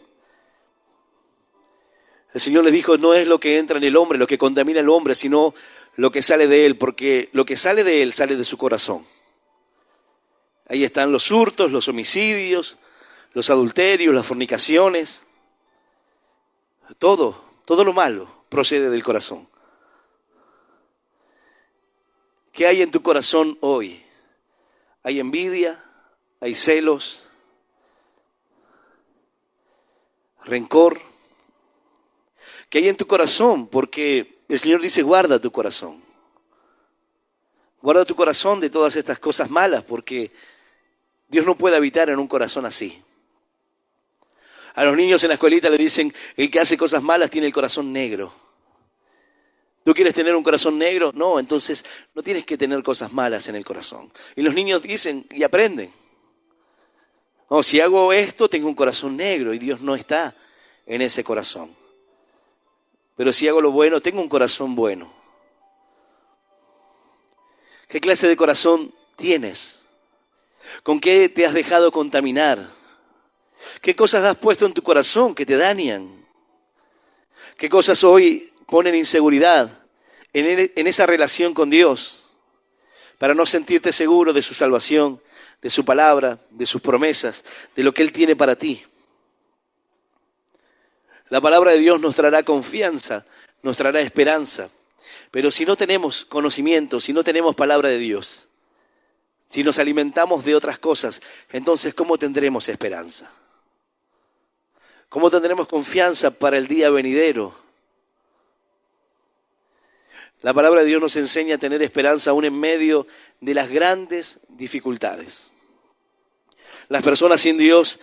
el Señor les dijo, no es lo que entra en el hombre, lo que contamina al hombre, sino lo que sale de él, porque lo que sale de él sale de su corazón. Ahí están los hurtos, los homicidios, los adulterios, las fornicaciones. Todo lo malo procede del corazón. ¿Qué hay en tu corazón hoy? ¿Hay envidia? ¿Hay celos? ¿Rencor? ¿Qué hay en tu corazón? Porque el Señor dice, guarda tu corazón. Guarda tu corazón de todas estas cosas malas, porque Dios no puede habitar en un corazón así. A los niños en la escuelita le dicen, el que hace cosas malas tiene el corazón negro. ¿Tú quieres tener un corazón negro? No, entonces no tienes que tener cosas malas en el corazón. Y los niños dicen y aprenden. No, si hago esto, tengo un corazón negro y Dios no está en ese corazón. Pero si hago lo bueno, tengo un corazón bueno. ¿Qué clase de corazón tienes? ¿Con qué te has dejado contaminar? ¿Qué cosas has puesto en tu corazón que te dañan? ¿Qué cosas hoy ponen inseguridad en esa relación con Dios para no sentirte seguro de su salvación, de su palabra, de sus promesas, de lo que Él tiene para ti? La palabra de Dios nos traerá confianza, nos traerá esperanza. Pero si no tenemos conocimiento, si no tenemos palabra de Dios, si nos alimentamos de otras cosas, entonces ¿cómo tendremos esperanza? ¿Cómo tendremos confianza para el día venidero? La palabra de Dios nos enseña a tener esperanza aún en medio de las grandes dificultades. Las personas sin Dios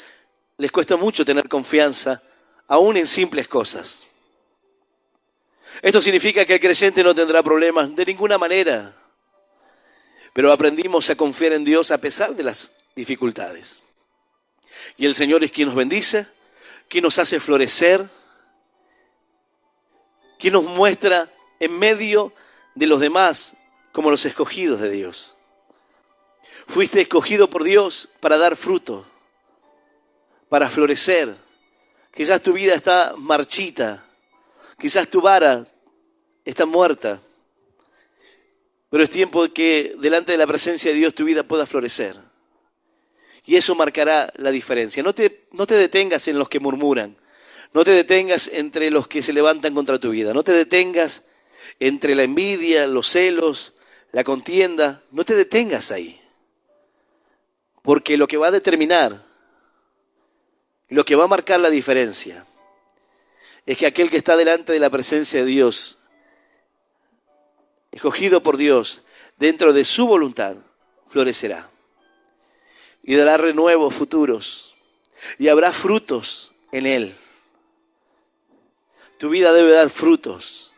les cuesta mucho tener confianza, aún en simples cosas. Esto significa que el creyente no tendrá problemas de ninguna manera, pero aprendimos a confiar en Dios a pesar de las dificultades. Y el Señor es quien nos bendice, quien nos hace florecer, quien nos muestra en medio de los demás como los escogidos de Dios. Fuiste escogido por Dios para dar fruto, para florecer. Quizás tu vida está marchita, quizás tu vara está muerta, pero es tiempo de que delante de la presencia de Dios tu vida pueda florecer. Y eso marcará la diferencia. No te detengas en los que murmuran, no te detengas entre los que se levantan contra tu vida, no te detengas entre la envidia, los celos, la contienda, no te detengas ahí. Porque lo que va a determinar, lo que va a marcar la diferencia, es que aquel que está delante de la presencia de Dios, escogido por Dios, dentro de su voluntad, florecerá. Y dará renuevos futuros. Y habrá frutos en él. Tu vida debe dar frutos.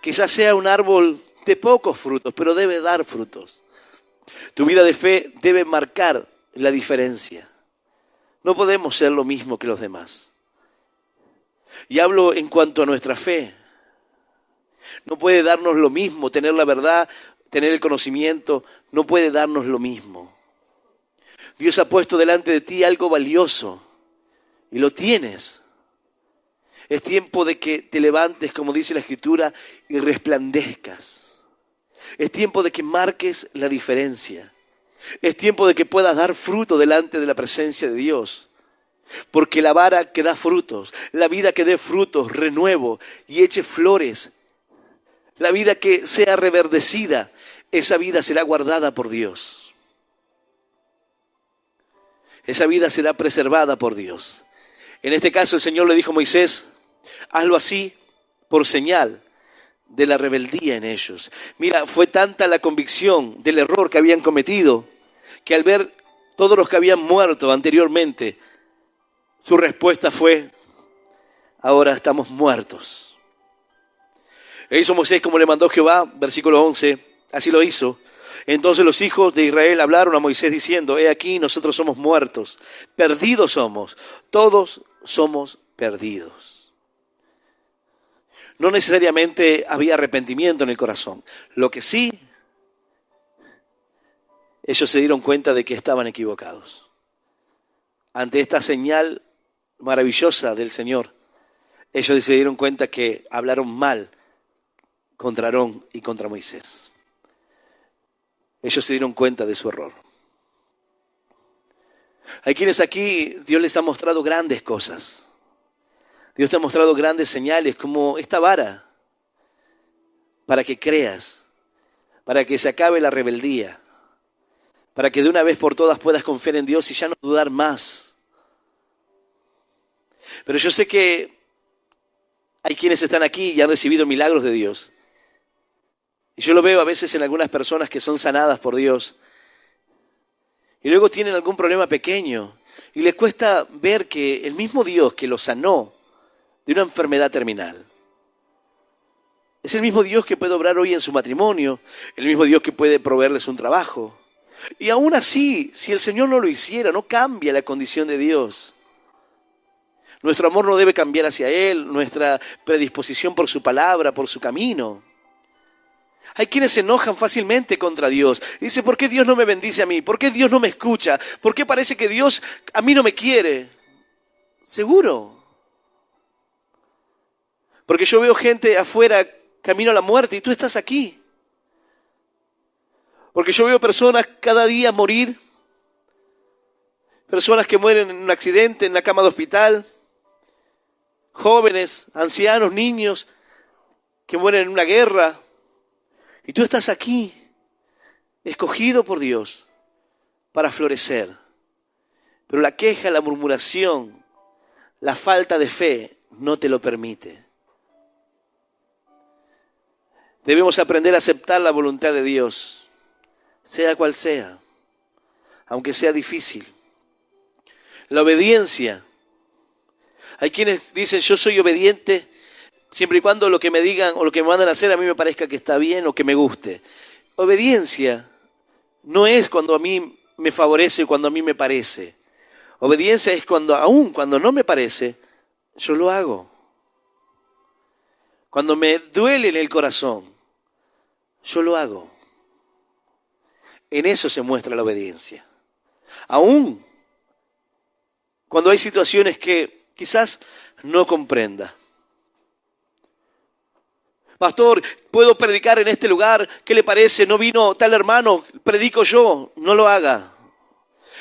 Quizás sea un árbol de pocos frutos, pero debe dar frutos. Tu vida de fe debe marcar la diferencia. No podemos ser lo mismo que los demás. Y hablo en cuanto a nuestra fe. No puede darnos lo mismo, tener la verdad, tener el conocimiento, no puede darnos lo mismo. Dios ha puesto delante de ti algo valioso y lo tienes. Es tiempo de que te levantes, como dice la Escritura, y resplandezcas. Es tiempo de que marques la diferencia. Es tiempo de que puedas dar fruto delante de la presencia de Dios. Porque la vara que da frutos, la vida que dé frutos, renuevo y eche flores, la vida que sea reverdecida, esa vida será guardada por Dios. Esa vida será preservada por Dios. En este caso el Señor le dijo a Moisés, hazlo así por señal de la rebeldía en ellos. Mira, fue tanta la convicción del error que habían cometido, que al ver todos los que habían muerto anteriormente, su respuesta fue, ahora estamos muertos. E hizo Moisés como le mandó Jehová, versículo 11, así lo hizo. Entonces los hijos de Israel hablaron a Moisés diciendo, he aquí nosotros somos muertos, perdidos somos, todos somos perdidos. No necesariamente había arrepentimiento en el corazón. Lo que sí, ellos se dieron cuenta de que estaban equivocados. Ante esta señal maravillosa del Señor, ellos se dieron cuenta que hablaron mal contra Aarón y contra Moisés. Ellos se dieron cuenta de su error. Hay quienes aquí, Dios les ha mostrado grandes cosas. Dios te ha mostrado grandes señales como esta vara, para que creas, para que se acabe la rebeldía, para que de una vez por todas puedas confiar en Dios y ya no dudar más. Pero yo sé que hay quienes están aquí y han recibido milagros de Dios. Y yo lo veo a veces en algunas personas que son sanadas por Dios. Y luego tienen algún problema pequeño. Y les cuesta ver que el mismo Dios que los sanó de una enfermedad terminal es el mismo Dios que puede obrar hoy en su matrimonio. El mismo Dios que puede proveerles un trabajo. Y aún así, si el Señor no lo hiciera, no cambia la condición de Dios. Nuestro amor no debe cambiar hacia Él, nuestra predisposición por su palabra, por su camino. Hay quienes se enojan fácilmente contra Dios. Dice, ¿por qué Dios no me bendice a mí? ¿Por qué Dios no me escucha? ¿Por qué parece que Dios a mí no me quiere? Seguro. Porque yo veo gente afuera camino a la muerte y tú estás aquí. Porque yo veo personas cada día morir. Personas que mueren en un accidente, en la cama de hospital. Jóvenes, ancianos, niños que mueren en una guerra. Y tú estás aquí, escogido por Dios para florecer. Pero la queja, la murmuración, la falta de fe no te lo permite. Debemos aprender a aceptar la voluntad de Dios, sea cual sea, aunque sea difícil. La obediencia. Hay quienes dicen, yo soy obediente siempre y cuando lo que me digan o lo que me mandan a hacer a mí me parezca que está bien o que me guste. Obediencia no es cuando a mí me favorece o cuando a mí me parece. Obediencia es cuando, aun cuando no me parece, yo lo hago. Cuando me duele en el corazón, yo lo hago. En eso se muestra la obediencia. Aun cuando hay situaciones que quizás no comprenda. Pastor, ¿puedo predicar en este lugar? ¿Qué le parece? ¿No vino tal hermano? Predico yo. No lo haga.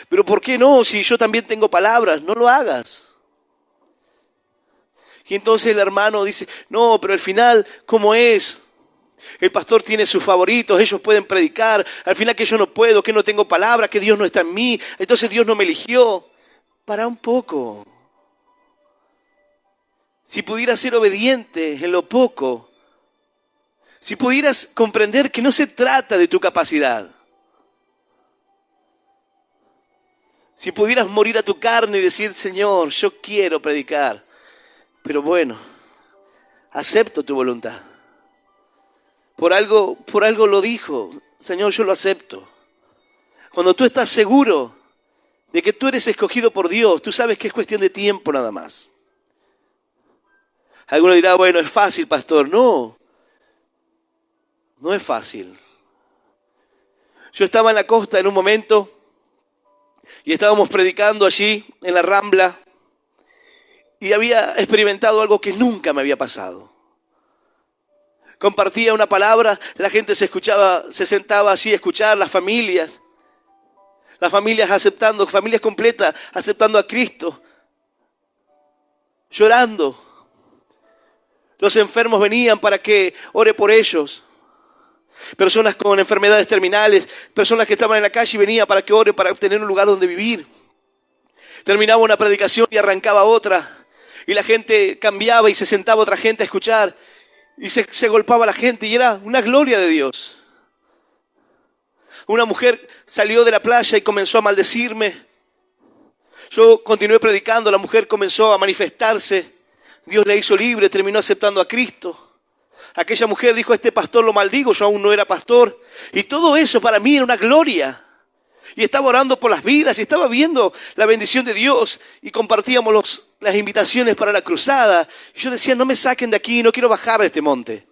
Pero ¿por qué no? Si yo también tengo palabras, no lo hagas. Y entonces el hermano dice, no, pero al final, ¿cómo es? El pastor tiene sus favoritos, ellos pueden predicar. Al final que yo no puedo, que no tengo palabras, que Dios no está en mí. Entonces Dios no me eligió. Para un poco. Si pudieras ser obediente en lo poco, si pudieras comprender que no se trata de tu capacidad, si pudieras morir a tu carne y decir, Señor, yo quiero predicar, pero bueno, acepto tu voluntad. Por algo lo dijo, Señor, yo lo acepto. Cuando tú estás seguro de que tú eres escogido por Dios, tú sabes que es cuestión de tiempo nada más. Alguno dirá, bueno, es fácil, pastor. No es fácil. Yo estaba en la costa en un momento y estábamos predicando allí en la Rambla y había experimentado algo que nunca me había pasado. Compartía una palabra, la gente se sentaba allí a escuchar, las familias aceptando, familias completas aceptando a Cristo, llorando. Los enfermos venían para que ore por ellos. Personas con enfermedades terminales, personas que estaban en la calle y venían para que ore, para obtener un lugar donde vivir. Terminaba una predicación y arrancaba otra. Y la gente cambiaba y se sentaba otra gente a escuchar. Y se golpeaba la gente y era una gloria de Dios. Una mujer salió de la playa y comenzó a maldecirme. Yo continué predicando, la mujer comenzó a manifestarse. Dios la hizo libre, terminó aceptando a Cristo. Aquella mujer dijo, este pastor lo maldigo, yo aún no era pastor. Y todo eso para mí era una gloria. Y estaba orando por las vidas y estaba viendo la bendición de Dios. Y compartíamos las invitaciones para la cruzada. Y yo decía, no me saquen de aquí, no quiero bajar de este monte.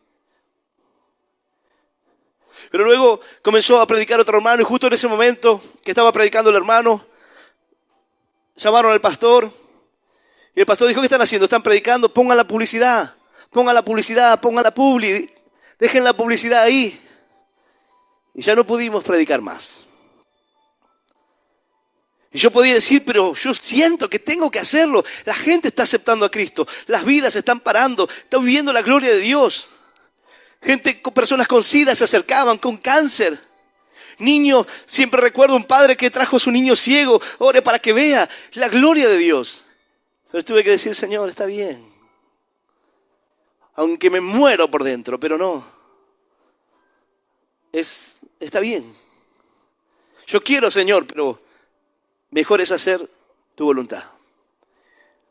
Pero luego comenzó a predicar otro hermano y justo en ese momento que estaba predicando el hermano, llamaron al pastor. Y el pastor dijo, ¿qué están haciendo? Están predicando, pongan la publicidad. Pongan la publicidad, pongan la publi, dejen la publicidad ahí. Y ya no pudimos predicar más. Y yo podía decir, pero yo siento que tengo que hacerlo. La gente está aceptando a Cristo. Las vidas se están parando. Están viviendo la gloria de Dios. Personas con SIDA se acercaban, con cáncer. Niños, siempre recuerdo un padre que trajo a su niño ciego. Ore para que vea la gloria de Dios. Pero tuve que decir, Señor, está bien. Aunque me muero por dentro, pero no. Está bien. Yo quiero, Señor, pero mejor es hacer tu voluntad.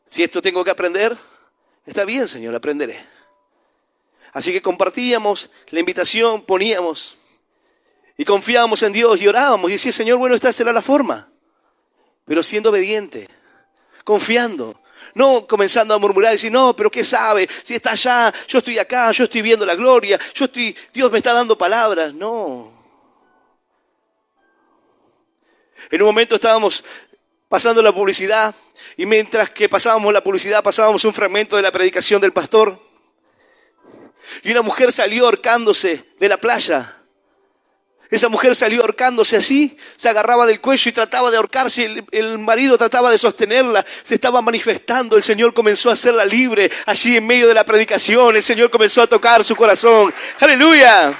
Si esto tengo que aprender, está bien, Señor, aprenderé. Así que compartíamos la invitación, poníamos y confiábamos en Dios y orábamos y decía, Señor, bueno, esta será la forma. Pero siendo obediente, confiando, no comenzando a murmurar y decir, no, pero ¿qué sabe? Si está allá, yo estoy acá, yo estoy viendo la gloria, Dios me está dando palabras. No. En un momento estábamos pasando la publicidad y mientras que pasábamos la publicidad pasábamos un fragmento de la predicación del pastor y una mujer salió ahorcándose de la playa. Esa mujer salió ahorcándose así, se agarraba del cuello y trataba de ahorcarse, el marido trataba de sostenerla, se estaba manifestando, el Señor comenzó a hacerla libre allí en medio de la predicación, el Señor comenzó a tocar su corazón. ¡Aleluya!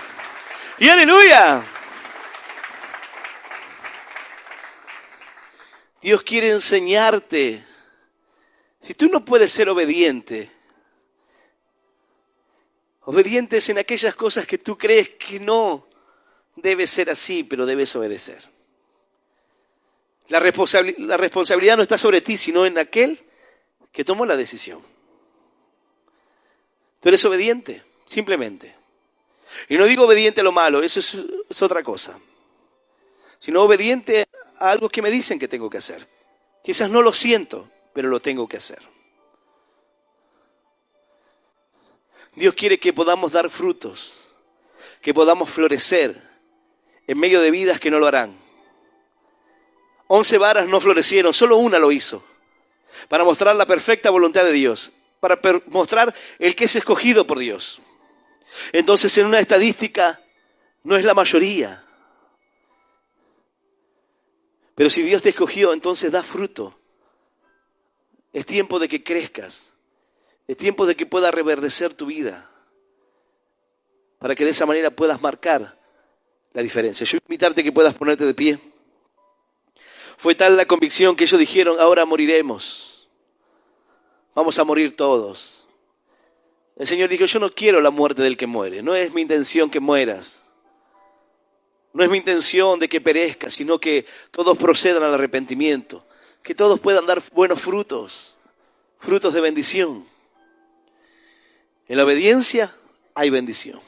¡Y aleluya! Dios quiere enseñarte. Si tú no puedes ser obediente es en aquellas cosas que tú crees que no debe ser así, pero debes obedecer. La responsabilidad no está sobre ti, sino en aquel que tomó la decisión. Tú eres obediente, simplemente. Y no digo obediente a lo malo, eso es otra cosa. Sino obediente a algo que me dicen que tengo que hacer. Quizás no lo siento, pero lo tengo que hacer. Dios quiere que podamos dar frutos, que podamos florecer en medio de vidas que no lo harán. 11 varas no florecieron, solo una lo hizo, para mostrar la perfecta voluntad de Dios, para mostrar el que es escogido por Dios. Entonces, en una estadística, no es la mayoría. Pero si Dios te escogió, entonces da fruto. Es tiempo de que crezcas. Es tiempo de que pueda reverdecer tu vida. Para que de esa manera puedas marcar la diferencia. Yo voy a invitarte a que puedas ponerte de pie. Fue tal la convicción que ellos dijeron, ahora moriremos. Vamos a morir todos. El Señor dijo, yo no quiero la muerte del que muere. No es mi intención que mueras. No es mi intención de que perezcas, sino que todos procedan al arrepentimiento. Que todos puedan dar buenos frutos. Frutos de bendición. En la obediencia hay bendición.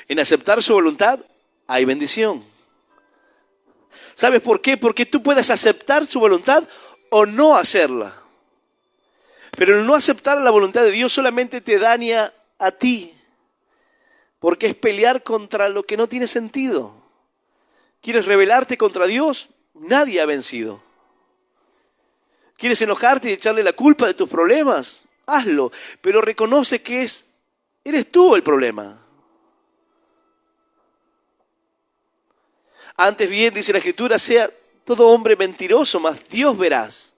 En aceptar su voluntad hay bendición. ¿Sabes por qué? Porque tú puedes aceptar su voluntad o no hacerla. Pero el no aceptar la voluntad de Dios solamente te daña a ti. Porque es pelear contra lo que no tiene sentido. ¿Quieres rebelarte contra Dios? Nadie ha vencido. ¿Quieres enojarte y echarle la culpa de tus problemas? Hazlo, pero reconoce que eres tú el problema. Antes bien, dice la Escritura, sea todo hombre mentiroso, mas Dios verás.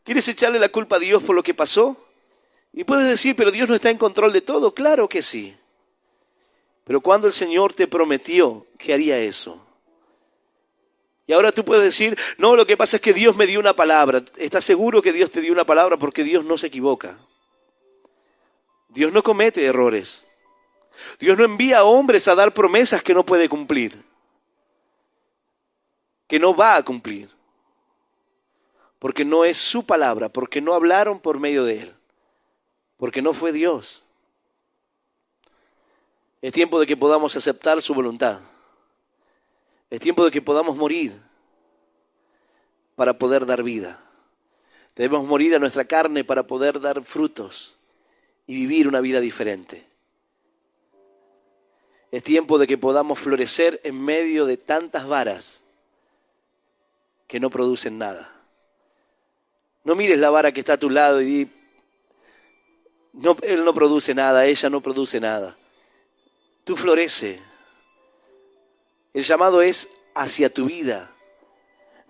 ¿Quieres echarle la culpa a Dios por lo que pasó? Y puedes decir, pero Dios no está en control de todo. Claro que sí. Pero cuando el Señor te prometió que haría eso. Y ahora tú puedes decir, no, lo que pasa es que Dios me dio una palabra. ¿Estás seguro que Dios te dio una palabra? Porque Dios no se equivoca. Dios no comete errores. Dios no envía a hombres a dar promesas que no puede cumplir. Que no va a cumplir. Porque no es su palabra, porque no hablaron por medio de Él. Porque no fue Dios. Es tiempo de que podamos aceptar su voluntad. Es tiempo de que podamos morir para poder dar vida. Debemos morir a nuestra carne para poder dar frutos y vivir una vida diferente. Es tiempo de que podamos florecer en medio de tantas varas que no producen nada. No mires la vara que está a tu lado y di, no, él no produce nada, ella no produce nada. Tú florece. El llamado es hacia tu vida.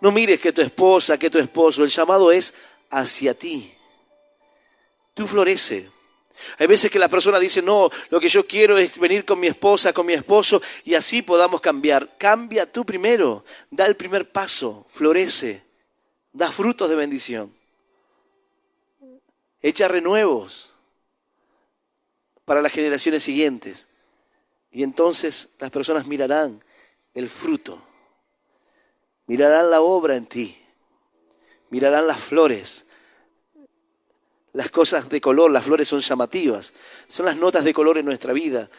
No mires que tu esposa, que tu esposo, el llamado es hacia ti. Tú florece. Hay veces que la persona dice, no, lo que yo quiero es venir con mi esposa, con mi esposo, y así podamos cambiar. Cambia tú primero, da el primer paso, florece, da frutos de bendición. Echa renuevos para las generaciones siguientes. Y entonces las personas mirarán el fruto, mirarán la obra en ti, mirarán las flores. Las cosas de color, las flores son llamativas, son las notas de color en nuestra vida,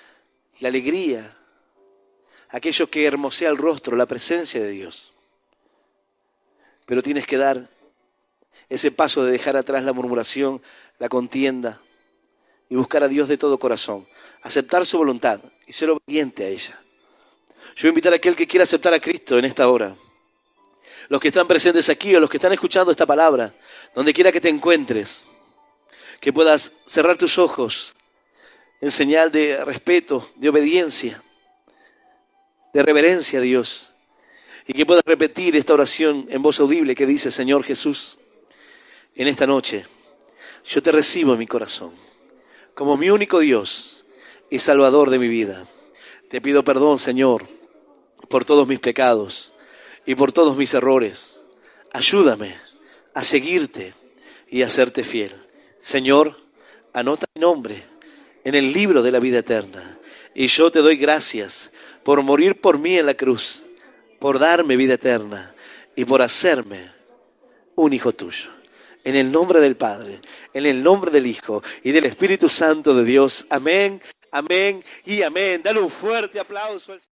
la alegría, aquello que hermosea el rostro, la presencia de Dios. Pero tienes que dar ese paso de dejar atrás la murmuración, la contienda y buscar a Dios de todo corazón, aceptar su voluntad y ser obediente a ella. Yo voy a invitar a aquel que quiera aceptar a Cristo en esta hora. Los que están presentes aquí o los que están escuchando esta palabra, donde quiera que te encuentres, que puedas cerrar tus ojos en señal de respeto, de obediencia, de reverencia a Dios. Y que puedas repetir esta oración en voz audible que dice, Señor Jesús, en esta noche yo te recibo en mi corazón como mi único Dios y Salvador de mi vida. Te pido perdón, Señor, por todos mis pecados y por todos mis errores. Ayúdame a seguirte y a serte fiel. Señor, anota mi nombre en el libro de la vida eterna. Y yo te doy gracias por morir por mí en la cruz, por darme vida eterna y por hacerme un hijo tuyo. En el nombre del Padre, en el nombre del Hijo y del Espíritu Santo de Dios. Amén, amén y amén. Dale un fuerte aplauso al Señor.